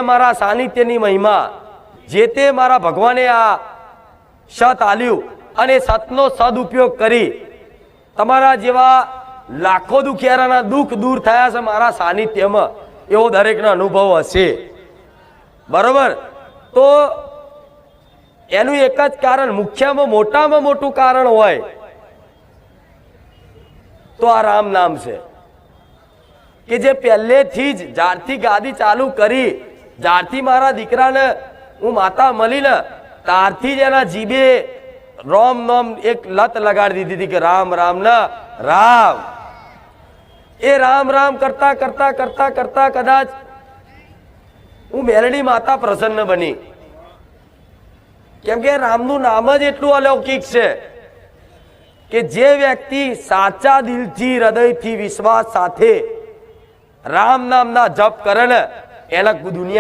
મારા સાનિધ્યની મહિમા જે તે મારા ભગવાને આ સત આલ્યું અને સતનો સદુપયોગ કરી તમારા જેવા લાખો દુખિયારાના દુઃખ દૂર થયા છે મારા સાનિધ્યમાં, એવો દરેકનો અનુભવ હશે. બરોબર? તો એનું એક જ કારણ, મુખ્યમાં મોટામાં મોટું કારણ હોય તો આ રામ નામ છે કે જે પહેલેથી જ જ્યારથી ગાદી ચાલુ કરી, જ્યારથી મારા દીકરાને હું માતા મળી ને ત્યારથી જ એના જીભે રામ નામ એક લત લગાડી દીધી હતી કે રામ રામ ના રામ. એ રામ રામ કરતા કરતા કરતા કરતા કદાચ હું મેલડી માતા પ્રસન્ન બની, કેમ કે રામનું નામ જ એટલું અલૌકિક છે કે જે વ્યક્તિ સાચા દિલથી હૃદયથી વિશ્વાસ સાથે રામ નામના જપ કરે ને એના દુનિયા